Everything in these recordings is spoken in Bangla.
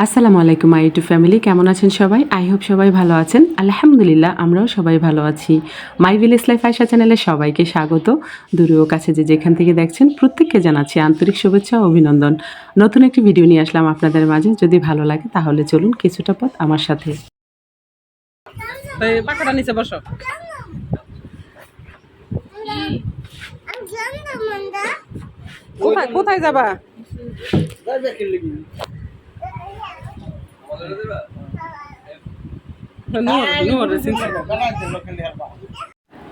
আসসালামু আলাইকুম মাই ইউটিউব ফ্যামিলি, কেমন আছেন সবাই? আই হোপ সবাই ভালো আছেন। আলহামদুলিল্লাহ, আমরাও সবাই ভালো আছি। মাই ভিলেজ লাইফ আয়শা চ্যানেলে সবাইকে স্বাগত। দূরে ও কাছে যে যেখান থেকে দেখছেন প্রত্যেককে জানাচ্ছি আন্তরিক শুভেচ্ছা ও অভিনন্দন। নতুন একটি ভিডিও নিয়ে আসলাম আপনাদের মাঝে। যদি ভালো লাগে তাহলে চলুন কিছুটা পথ আমার সাথে। পাখাটা নিচে বসো। কোথায় কোথায় যাবা?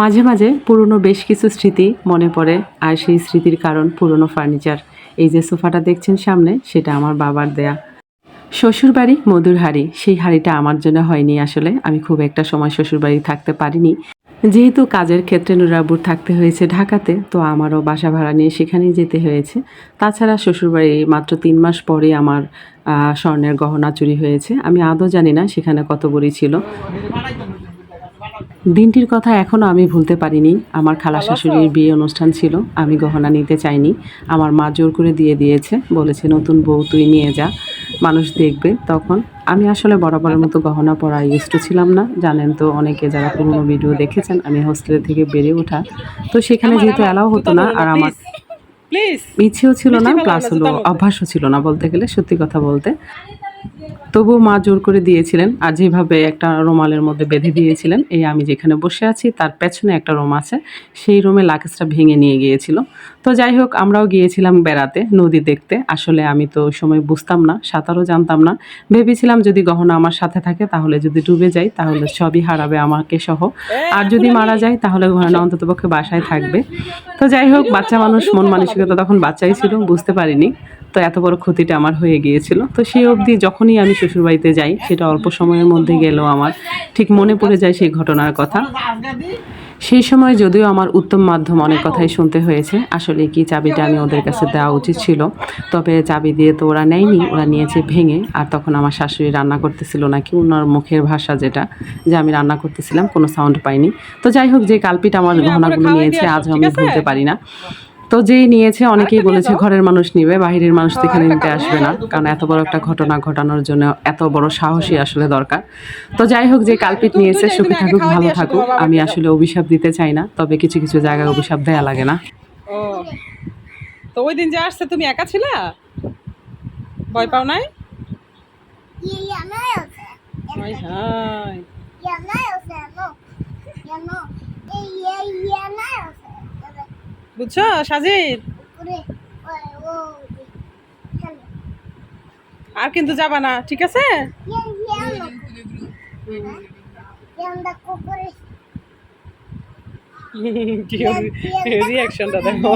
মাঝে মাঝে পুরনো বেশ কিছু স্মৃতি মনে পড়ে, আর সেই স্মৃতির কারণ পুরনো ফার্নিচার। এই যে সোফাটা দেখছেন সামনে, সেটা আমার বাবার দেয়া। শ্বশুরবাড়ি মধুর হাঁড়ি, সেই হাঁড়িটা আমার জন্য হয়নি আসলে। আমি খুব একটা সময় শ্বশুরবাড়ি থাকতে পারিনি, যেহেতু কাজের ক্ষেত্রে নুরাবুর থাকতে হয়েছে ঢাকাতে, তো আমারও বাসা ভাড়া নিয়ে সেখানেই যেতে হয়েছে। তাছাড়া শ্বশুরবাড়ি মাত্র 3 মাস পরে আমার স্বর্ণের গহনা চুরি হয়েছে। আমি আদৌ জানি না সেখানে কত বড়ি ছিল। দিনটির কথা এখনও আমি ভুলতে পারিনি। আমার খালা শাশুড়ির বিয়ে অনুষ্ঠান ছিল, আমি গহনা নিতে চাইনি। আমার মা জোর করে দিয়ে দিয়েছে, বলেছে নতুন বউ তুই নিয়ে যা, মানুষ দেখবে। তখন আমি আসলে বরাবরের মতো গহনা পরা ইউজ টু ছিলাম না। জানেন তো, অনেকে যারা পুরনো ভিডিও দেখেছেন, আমি হোস্টেল থেকে বেড়ে ওঠা, তো সেখানে যেহেতু অ্যালাউ হতো না, আর আমার ইচ্ছেও ছিল না, প্লাস হলো অভ্যাসও ছিল না বলতে গেলে, সত্যি কথা বলতে। তবুও মা জোর করে দিয়েছিলেন, আর যেভাবে একটা রুমালের মধ্যে বেঁধে দিয়েছিলেন, এই আমি যেখানে বসে আছি তার পেছনে একটা রুম আছে, সেই রুমে লাগেজটা ভেঙে নিয়ে গিয়েছিল। তো যাই হোক, আমরাও গিয়েছিলাম বেড়াতে, নদী দেখতে। আসলে আমি তো ওই সময় বুঝতাম না, সাঁতারও জানতাম না। ভেবেছিলাম যদি গহনা আমার সাথে থাকে তাহলে যদি ডুবে যাই তাহলে সবই হারাবে আমাকে সহ, আর যদি মারা যায় তাহলে গহনা অন্ততপক্ষে বাসায় থাকবে। তো যাই হোক, বাচ্চা মানুষ, মন মানসিকতা তখন বাচ্চাই ছিল, বুঝতে পারিনি। তো এত বড় ক্ষতিটা আমার হয়ে গিয়েছিল। তো সেই অবধি যখনই আমি শ্বশুরবাড়িতে যাই, সেটা অল্প সময়ের মধ্যে গেলেও আমার ঠিক মনে পড়ে যায় সেই ঘটনার কথা। সেই সময় যদিও আমার উত্তম মাধ্যম অনেক কথাই শুনতে হয়েছে, আসলে কি চাবিটা আমি ওদের কাছে দেওয়া উচিত ছিল। তবে চাবি দিয়ে তো ওরা নেয়নি, ওরা নিয়েছে ভেঙে। আর তখন আমার শাশুড়ি রান্না করতেছিল নাকি, ওনার মুখের ভাষা যেটা, যে আমি রান্না করতেছিলাম, কোনো সাউন্ড পাইনি। তো যাই হোক, যে কালপিট আমার গহনাগুলো নিয়েছে আজও আমি ভুলতে পারি না। তো যেই নিয়েছে অনেকেই বলেছে ঘরের মানুষ নিবে, বাহিরের মানুষ তো এখানে নিতে আসবে না, কারণ এত বড় একটা ঘটনা ঘটানোর জন্য এত বড় সাহসী আসলে দরকার। তো যাই হোক, যে কালপিট নিয়েছে সুখে থাকুক, ভালো থাকুক। আমি আসলে অভিশাপ দিতে চাই না, তবে কিছু কিছু জায়গায় অভিশাপ দেয়া লাগে না। ও, তো ওই দিন যে আসছে তুমি একা ছিলা? ভয় পাও নাই? হাই হাই, বুঝছো সাজিদ? আর কিন্তু যাবা না, ঠিক আছে? রিয়াকশনটা দেখো।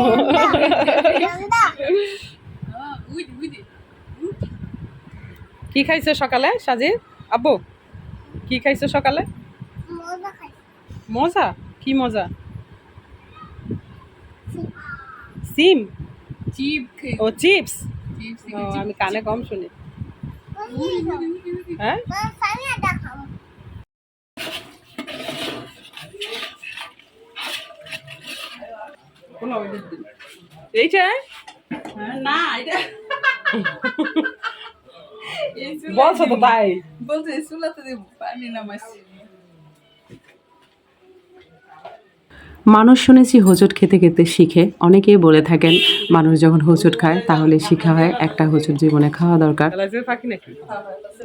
কি খাইছো সকালে সাজিদ? আব্বু, কি খাইছো সকালে? মজা? কি মজা? সিম? ও চিপস। ও, আমি কানে কম শুনি। হ্যাঁ, এইটা না, এটা বলছো তো তাই বলছে, চুলাতে পানি নামাইছি। মানুষ শুনেছি হোঁচট খেতে খেতে শিখে। অনেকেই বলে থাকেন মানুষ যখন হোঁচট খায় তাহলে শিখা হয়। একটা হোঁচট জীবনে খাওয়া দরকার।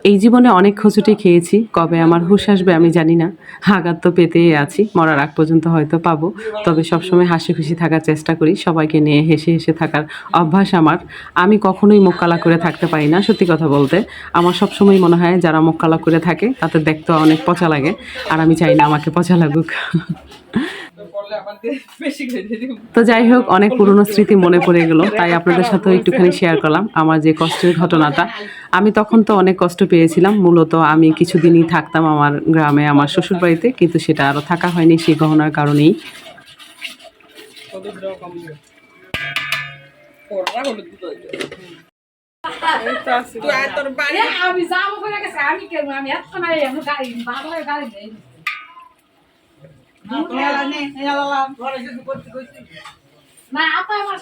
এই জীবনে অনেক হোঁচটই খেয়েছি, কবে আমার হুঁশ আসবে আমি জানি না। আঘাত তো পেতেই আছি, মরার আগ পর্যন্ত হয়তো পাবো। তবে সবসময় হাসি খুশি থাকার চেষ্টা করি, সবাইকে নিয়ে হেসে হেসে থাকার অভ্যাস আমার। আমি কখনোই মুখ কালা করে থাকতে পারি না, সত্যি কথা বলতে। আমার সবসময় মনে হয় যারা মুখ কালা করে থাকে তাদের দেখতে অনেক পচা লাগে, আর আমি চাই না আমাকে পচা লাগুক। তো যাই হোক, অনেক পুরনো স্মৃতি মনে পড়ে গেল, তাই আপনাদের সাথেও একটুখানি শেয়ার করলাম আমার যে কষ্টের ঘটনাটা। আমি তখন তো অনেক কষ্ট পেয়েছিলাম। মূলত আমি কিছুদিনই থাকতাম আমার গ্রামে, আমার শ্বশুর বাড়িতে, কিন্তু সেটা আরও থাকা হয়নি সেই গহনার কারণেই।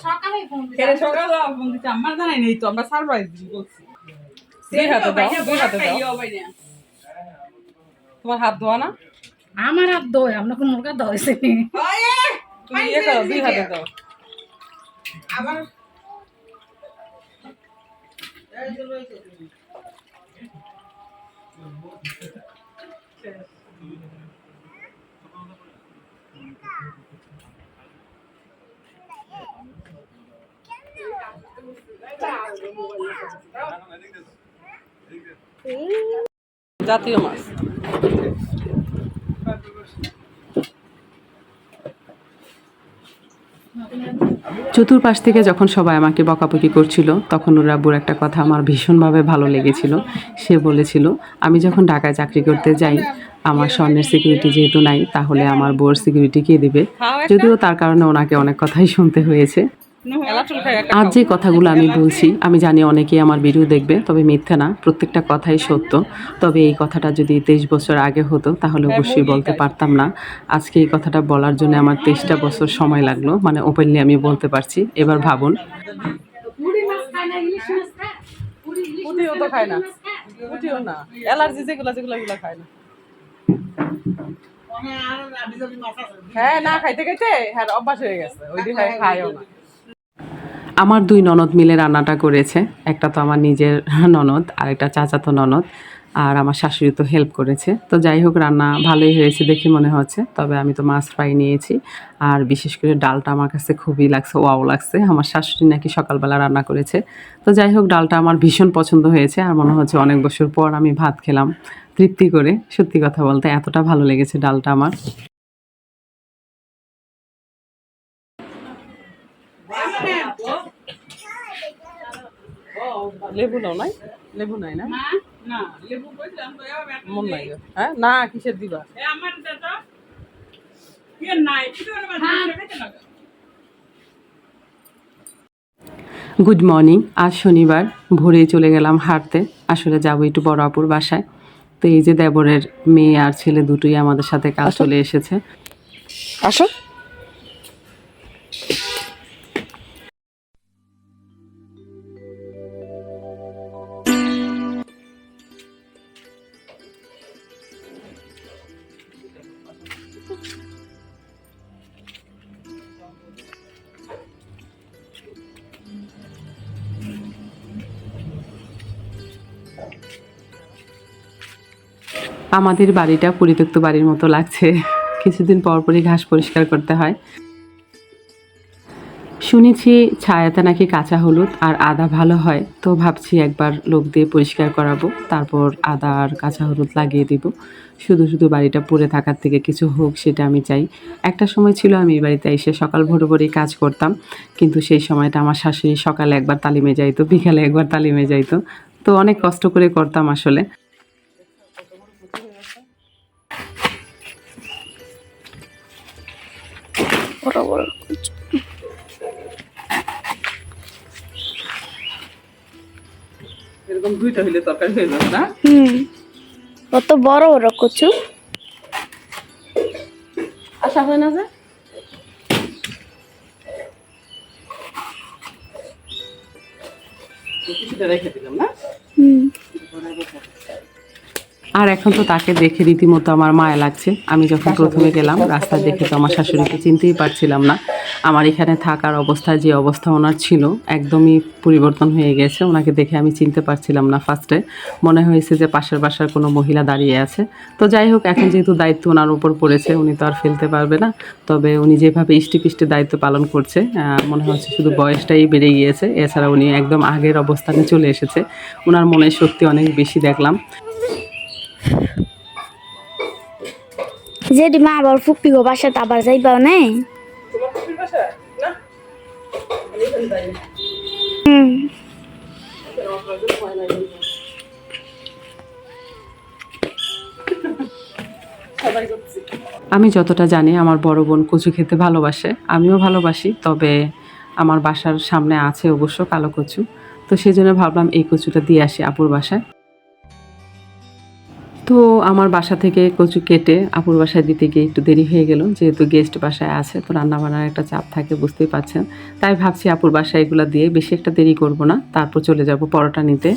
সকালে ফোন দিচ্ছে, আমার জানাই নেই তো, আমরা সারপ্রাইজ বলছি। দুই হাতে দাও, দুই হাতে দাও। তোমার হাত ধোয়া না? আমার হাত দই আপনাকে মুরগা দইছে তুমি ইয়ে করো, দুই হাতে দাও। জাতীয় মাছ। চতুর্পাশ থেকে যখন সবাই আমাকে বকাবকি করছিল তখন ওর আব্বুর একটা কথা আমার ভীষণভাবে ভালো লেগেছিল। সে বলেছিল আমি যখন ঢাকায় চাকরি করতে যাই আমার স্বর্ণের সিকিউরিটি যেহেতু নাই তাহলে আমার বউর সিকিউরিটি কে দিবে। যদিও তার কারণে ওনাকে অনেক কথাই শুনতে হয়েছে। আজ যে কথাগুলো আমি বলছি আমি জানি অনেকেই আমার ভিডিও দেখবে, তবে মিথ্যা না, প্রত্যেকটা কথাই সত্য। তবে এই কথাটা যদি 23 বছর আগে হতো তাহলে অবশ্যই বলতে পারতাম না। আজকে এই কথাটা বলার জন্য আমার 23টা বছর সময় লাগলো, মানে ওপেনলি আমি বলতে পারছি। এবার ভাবুন। পুঁটিও তো খায় না, পুঁটিও না, অ্যালার্জি যেগুলো যেগুলো এগুলো খায় না। হ্যাঁ, না খাইতে খাইতে হ্যাঁ অভ্যাস হয়ে গেছে, ওই দিয়ে খায়ও না। আমার 2 ননদ মিলে রান্নাটা করেছে। একটা তো আমার নিজের ননদ আর একটা চাচাতো ননদ, আর আমার শাশুড়ি তো হেল্প করেছে। তো যাই হোক রান্না ভালোই হয়েছে দেখে মনে হচ্ছে। তবে আমি তো মাছ ফ্রাই নিয়েছি, আর বিশেষ করে ডালটা আমার কাছে খুবই লাগছে, ওয়াও লাগছে। আমার শাশুড়ি নাকি সকালবেলা রান্না করেছে। তো যাই হোক ডালটা আমার ভীষণ পছন্দ হয়েছে, আর মনে হচ্ছে অনেক বছর পর আমি ভাত খেলাম তৃপ্তি করে। সত্যি কথা বলতে এতটা ভালো লেগেছে ডালটা আমার। লেবু নাও নাই? লেবু নাই না? মন নাই গো। হ্যাঁ না, কিসের দিবা? Good morning. আজ শনিবার, ভোরেই চলে গেলাম হাঁটতে। আসলে যাবো একটু বড় আপুর বাসায়। তো এই যে দেবরের মেয়ে আর ছেলে দুটোই আমাদের সাথে কাল চলে এসেছে। আসো। আমাদের বাড়িটা পরিত্যক্ত বাড়ির মতো লাগছে। কিছুদিন পর পরই ঘাস পরিষ্কার করতে হয়। শুনেছি ছায়াতে নাকি কাঁচা হলুদ আর আদা ভালো হয়, তো ভাবছি একবার লোক দিয়ে পরিষ্কার করাবো, তারপর আদা আর কাঁচা হলুদ লাগিয়ে দিব। শুধু শুধু বাড়িটা পড়ে থাকার থেকে কিছু হোক সেটা আমি চাই। একটা সময় ছিল আমি এই বাড়িতে এসে সকাল ভোর ভোরেই কাজ করতাম, কিন্তু সেই সময়টা আমার শাশুড়ি সকালে একবার তালিমে যাইতো, বিকালে একবার তালিমে যাইতো। তো অনেক কষ্ট করে করতাম আসলে। এরকম দুইটা হইলে তরকারি হয়ে যাবে না? কত বড় বড় কচু। আশা হয় না যে কিছুটা রেখে দিলাম না। আর এখন তো তাকে দেখে রীতিমতো আমার মায়া লাগছে। আমি যখন প্রথমে গেলাম রাস্তায় দেখে তো আমার শাশুড়িকে চিনতেই পারছিলাম না। আমার এখানে থাকার অবস্থা, যে অবস্থা ওনার ছিল, একদমই পরিবর্তন হয়ে গেছে। ওনাকে দেখে আমি চিনতে পারছিলাম না ফার্স্টে। মনে হয়েছে যে পাশের বাসার কোনো মহিলা দাঁড়িয়ে আছে। তো যাই হোক এখন যেহেতু দায়িত্ব ওনার উপর পড়েছে, উনি তো আর ফেলতে পারবে না। তবে উনি যেভাবে ইষ্টিপিষ্টে দায়িত্ব পালন করছে, মনে হচ্ছে শুধু বয়সটাই বেড়ে গিয়েছে। এছাড়া উনি একদম আগের অবস্থানে চলে এসেছে। ওনার মনে শক্তি অনেক বেশি দেখলাম। যেটি মা আবার ফুপি গো বাসাতে আবার যাইবাও নাই। তোমার কুপির বাসা না? আমি এখানে যাই না। সবাই করছি। আমি যতটা জানি আমার বড় বোন কচু খেতে ভালোবাসে, আমিও ভালোবাসি। তবে আমার বাসার সামনে আছে অবশ্য কালো কচু, তো সেই জন্য ভাবলাম এই কচুটা দিয়ে আসি আপুর বাসায়। তো আমার বাসা থেকে কচু কেটে আপুর বাসায় দিতে গিয়ে একটু দেরি হয়ে গেল, যেহেতু গেস্ট বাসায় আছে, তো রান্নাবান্নার একটা চাপ থাকে বুঝতেই পারছেন। তাই ভাবছি আপুর বাসায় এগুলো দিয়ে বেশি একটা দেরি করব না, তারপর চলে যাব পরোটা নিতে।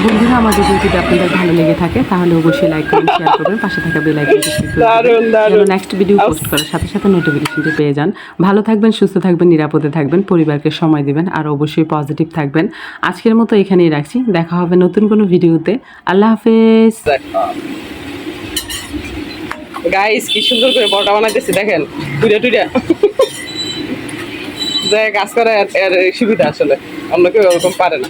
বন্ধুরা, আমাদের যদি আপনাদের ভালো লেগে থাকে তাহলে অবশ্যই লাইক করবেন, শেয়ার করবেন, পাশে থাকা বেল আইকনটি ক্লিক করে দারুণ, দারুণ। যেন নেক্সট ভিডিও পোস্ট করার সাথে সাথে নোটিফিকেশনটি পেয়ে যান। ভালো থাকবেন, সুস্থ থাকবেন, নিরাপদে থাকবেন, পরিবারকে সময় দিবেন আর অবশ্যই পজিটিভ থাকবেন। আজকের মতো এখানেই রাখছি, দেখা হবে নতুন কোনো ভিডিওতে। আল্লাহ হাফেজ। গাইস কি সুন্দর করে বড়টা বানাইতেছি দেখেন, টুইটা টুইটা যে কাজ করে এর সুবিধা, আসলে অন্য কেউ ওরকম পারে না।